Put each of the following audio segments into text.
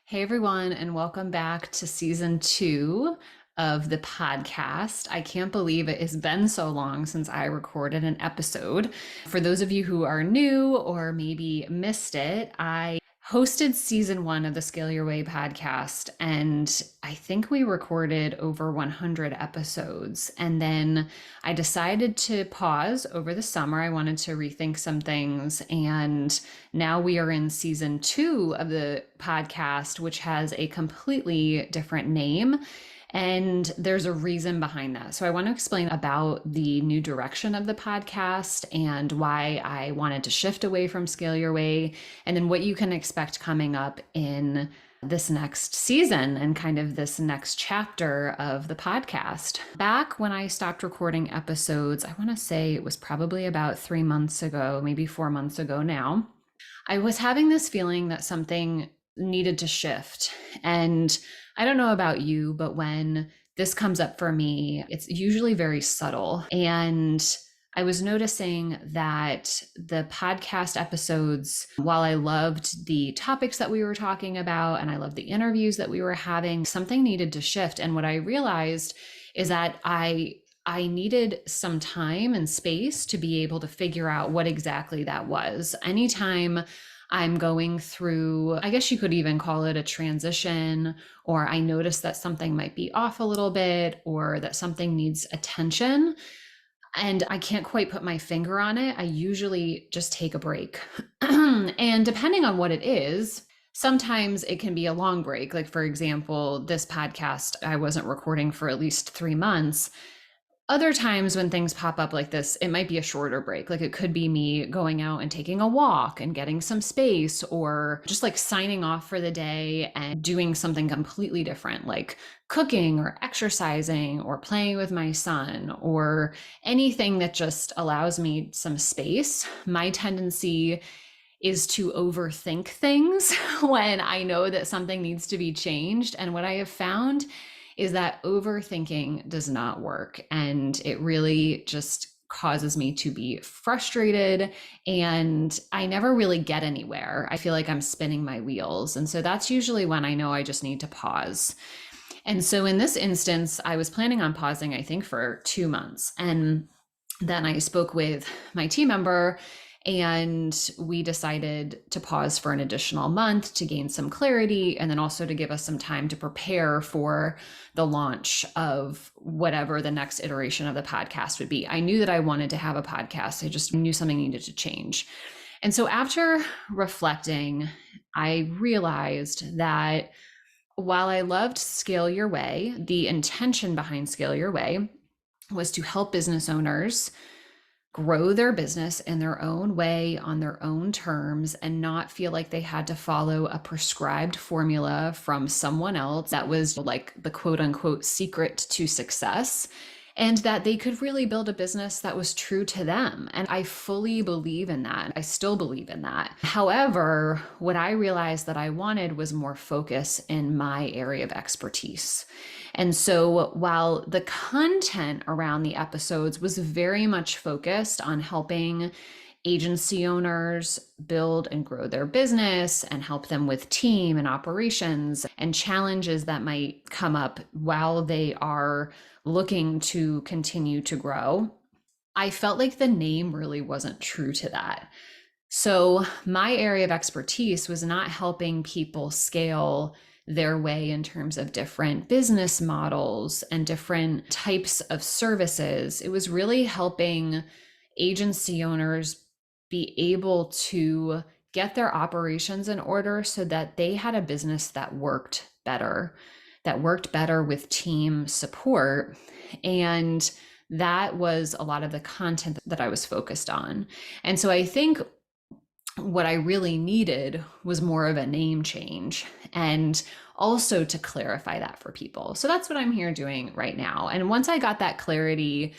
Hey everyone, and welcome back to season 2 of the podcast. I can't believe it has been so long since I recorded an episode. For those of you who are new or maybe missed it, I hosted season 1 of the Scale Your Way podcast, and I think we recorded over 100 episodes. And then I decided to pause over the summer. I wanted to rethink some things, and now we are in season 2 of the podcast, which has a completely different name. And there's a reason behind that. So I want to explain about the new direction of the podcast and why I wanted to shift away from Scale Your Way, and then what you can expect coming up in this next season and kind of this next chapter of the podcast. Back when I stopped recording episodes, I want to say it was probably about 3 months ago, maybe 4 months ago now, I was having this feeling that something needed to shift. And I don't know about you, but when this comes up for me, it's usually very subtle. And I was noticing that the podcast episodes, while I loved the topics that we were talking about and I loved the interviews that we were having, something needed to shift. And what I realized is that I needed some time and space to be able to figure out what exactly that was. Anytime I'm going through, I guess you could even call it a transition, or I notice that something might be off a little bit, or that something needs attention, and I can't quite put my finger on it, I usually just take a break. And depending on what it is, sometimes it can be a long break. Like, for example, this podcast, I wasn't recording for at least 3 months. Other times when things pop up like this, it might be a shorter break. Like, it could be me going out and taking a walk and getting some space, or just like signing off for the day and doing something completely different, like cooking or exercising or playing with my son, or anything that just allows me some space. My tendency is to overthink things when I know that something needs to be changed. And what I have found is that overthinking does not work. And it really just causes me to be frustrated, and I never really get anywhere. I feel like I'm spinning my wheels. And so that's usually when I know I just need to pause. And so in this instance, I was planning on pausing, I think, for 2 months. And then I spoke with my team member, and we decided to pause for an additional month to gain some clarity, and then also to give us some time to prepare for the launch of whatever the next iteration of the podcast would be. I knew that I wanted to have a podcast. I just knew something needed to change. And so after reflecting, I realized that while I loved Scale Your Way, the intention behind Scale Your Way was to help business owners grow their business in their own way, on their own terms, and not feel like they had to follow a prescribed formula from someone else that was like the quote unquote secret to success, and that they could really build a business that was true to them. And I fully believe in that. I still believe in that. However, what I realized that I wanted was more focus in my area of expertise. And so while the content around the episodes was very much focused on helping agency owners build and grow their business and help them with team and operations and challenges that might come up while they are looking to continue to grow, I felt like the name really wasn't true to that. So my area of expertise was not helping people scale their way in terms of different business models and different types of services. It was really helping agency owners be able to get their operations in order so that they had a business that worked better with team support. And that was a lot of the content that I was focused on. And so I think what I really needed was more of a name change, and also to clarify that for people. So that's what I'm here doing right now. And once I got that clarity,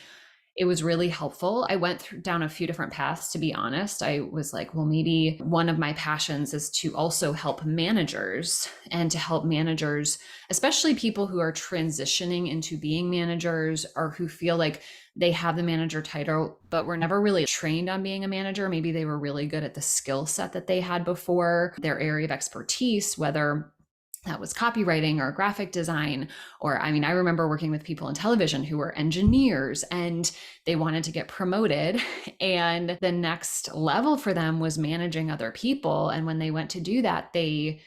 it was really helpful. I went down a few different paths, to be honest. I was like, well, maybe one of my passions is to also help managers, and to help managers, especially people who are transitioning into being managers, or who feel like they have the manager title, but were never really trained on being a manager. Maybe they were really good at the skill set that they had before, their area of expertise, whether that was copywriting or graphic design. Or, I mean, I remember working with people in television who were engineers and they wanted to get promoted. And the next level for them was managing other people. And when they went to do that, they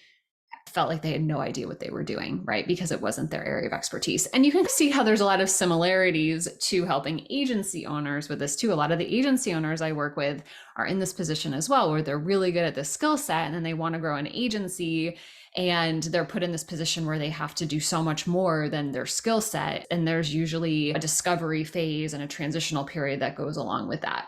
felt like they had no idea what they were doing, right? Because it wasn't their area of expertise. And you can see how there's a lot of similarities to helping agency owners with this too. A lot of the agency owners I work with are in this position as well, where they're really good at this skill set and then they want to grow an agency and they're put in this position where they have to do so much more than their skill set. And there's usually a discovery phase and a transitional period that goes along with that.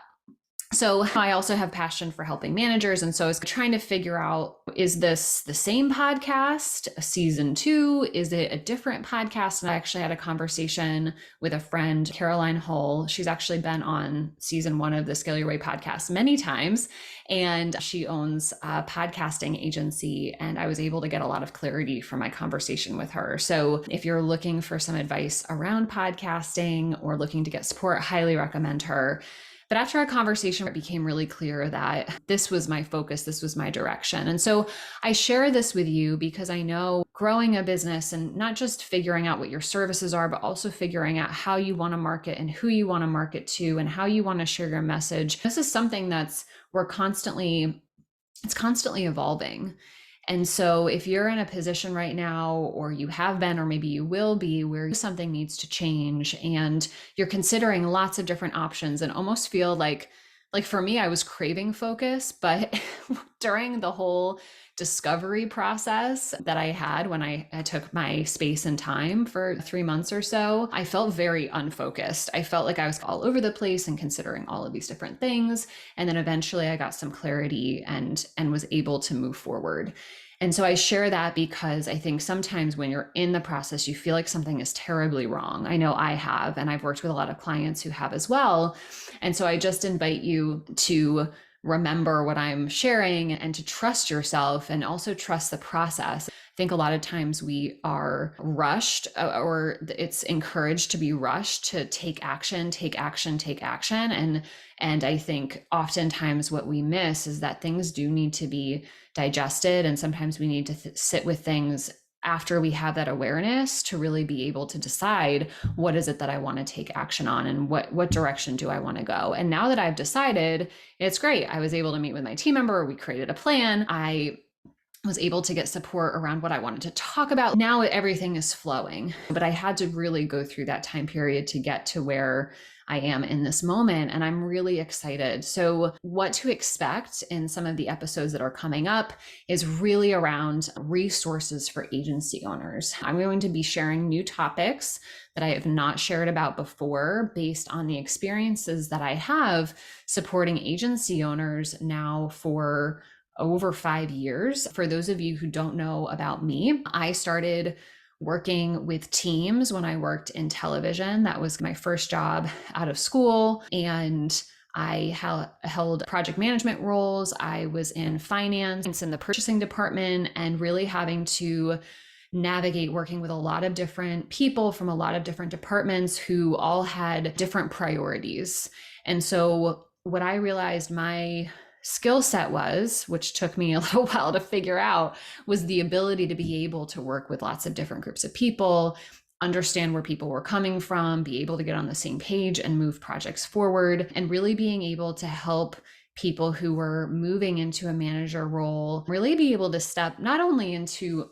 So I also have passion for helping managers. And so I was trying to figure out, is this the same podcast, season 2? Is it a different podcast? And I actually had a conversation with a friend, Caroline Hull. She's actually been on season 1 of the Scale Your Way podcast many times. And she owns a podcasting agency. And I was able to get a lot of clarity from my conversation with her. So if you're looking for some advice around podcasting or looking to get support, I highly recommend her. But after our conversation, it became really clear that this was my focus, this was my direction. And so I share this with you because I know growing a business and not just figuring out what your services are, but also figuring out how you want to market and who you want to market to and how you want to share your message. This is something it's constantly evolving. And so if you're in a position right now, or you have been, or maybe you will be, where something needs to change and you're considering lots of different options and almost feel like for me, I was craving focus, but during the whole discovery process that I had when I took my space and time for 3 months or so, I felt very unfocused. I felt like I was all over the place and considering all of these different things. And then eventually I got some clarity and was able to move forward. And so I share that because I think sometimes when you're in the process, you feel like something is terribly wrong. I know I have, and I've worked with a lot of clients who have as well. And so I just invite you to remember what I'm sharing and to trust yourself and also trust the process. I think a lot of times we are rushed, or it's encouraged to be rushed to take action. And I think oftentimes what we miss is that things do need to be digested. And sometimes we need to sit with things after we have that awareness to really be able to decide what is it that I want to take action on and what direction do I want to go. And now that I've decided, it's great. I was able to meet with my team member. We created a plan. I was able to get support around what I wanted to talk about. Now everything is flowing, but I had to really go through that time period to get to where I am in this moment. And I'm really excited. So what to expect in some of the episodes that are coming up is really around resources for agency owners. I'm going to be sharing new topics that I have not shared about before based on the experiences that I have supporting agency owners now for over 5 years. For those of you who don't know about me, I started working with teams when I worked in television. That was my first job out of school. And I held project management roles. I was in finance in the purchasing department and really having to navigate working with a lot of different people from a lot of different departments who all had different priorities. And so what I realized my skill set was, which took me a little while to figure out, was the ability to be able to work with lots of different groups of people, understand where people were coming from, be able to get on the same page and move projects forward, and really being able to help people who were moving into a manager role really be able to step not only into,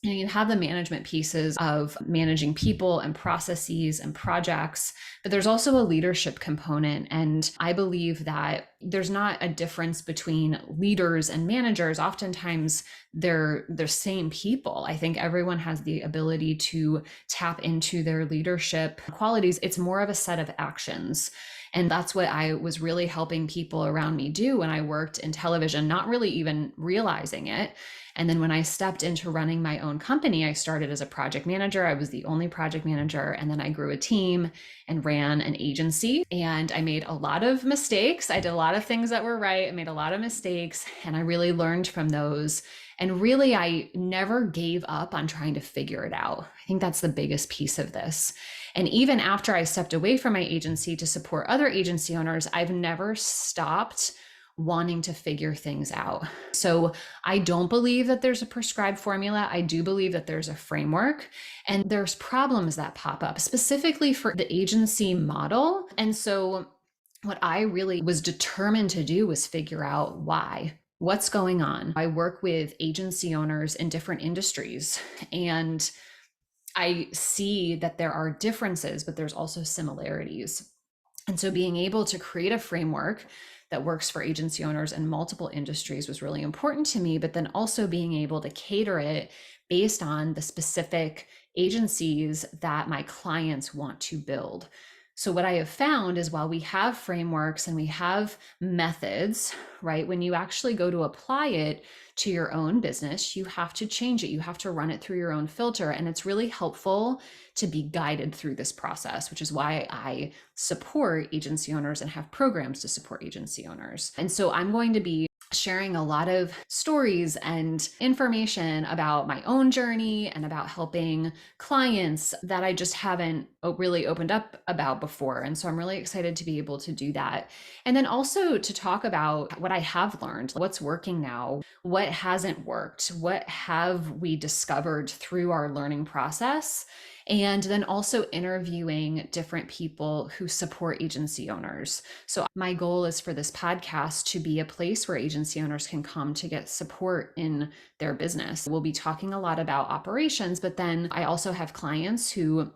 you have the management pieces of managing people and processes and projects, but there's also a leadership component. And I believe that there's not a difference between leaders and managers. Oftentimes they're the same people. I think everyone has the ability to tap into their leadership qualities. It's more of a set of actions. And that's what I was really helping people around me do when I worked in television, not really even realizing it. And then when I stepped into running my own company, I started as a project manager. I was the only project manager. And then I grew a team and ran an agency. And I made a lot of mistakes. I did a lot of things that were right. I made a lot of mistakes. And I really learned from those. And really, I never gave up on trying to figure it out. I think that's the biggest piece of this. And even after I stepped away from my agency to support other agency owners, I've never stopped wanting to figure things out. So I don't believe that there's a prescribed formula. I do believe that there's a framework, and there's problems that pop up specifically for the agency model. And so what I really was determined to do was figure out why. What's going on? I work with agency owners in different industries, and I see that there are differences, but there's also similarities. And so being able to create a framework that works for agency owners in multiple industries was really important to me, but then also being able to cater it based on the specific agencies that my clients want to build. So what I have found is while we have frameworks and we have methods, right, when you actually go to apply it to your own business, you have to change it. You have to run it through your own filter. And it's really helpful to be guided through this process, which is why I support agency owners and have programs to support agency owners. And so I'm going to be sharing a lot of stories and information about my own journey and about helping clients that I just haven't really opened up about before. And so I'm really excited to be able to do that. And then also to talk about what I have learned, what's working now, what hasn't worked, what have we discovered through our learning process, and then also interviewing different people who support agency owners. So my goal is for this podcast to be a place where agency owners can come to get support in their business. We'll be talking a lot about operations, but then I also have clients who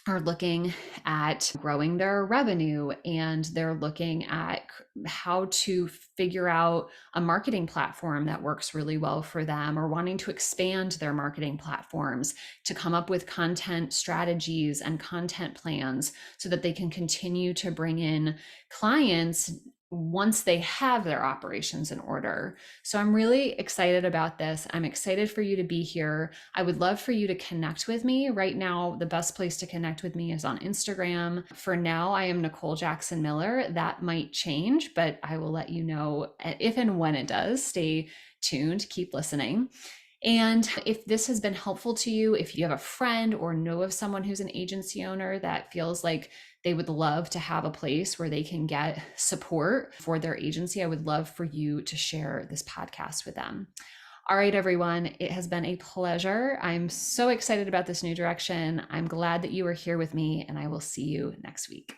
are looking at growing their revenue, and they're looking at how to figure out a marketing platform that works really well for them, or wanting to expand their marketing platforms to come up with content strategies and content plans so that they can continue to bring in clients once they have their operations in order. So I'm really excited about this. I'm excited for you to be here. I would love for you to connect with me. Right now, the best place to connect with me is on Instagram. For now, I am Nicole Jackson Miller. That might change, but I will let you know if and when it does. Stay tuned, keep listening. And if this has been helpful to you, if you have a friend or know of someone who's an agency owner that feels like they would love to have a place where they can get support for their agency, I would love for you to share this podcast with them. All right, everyone, it has been a pleasure. I'm so excited about this new direction. I'm glad that you are here with me, and I will see you next week.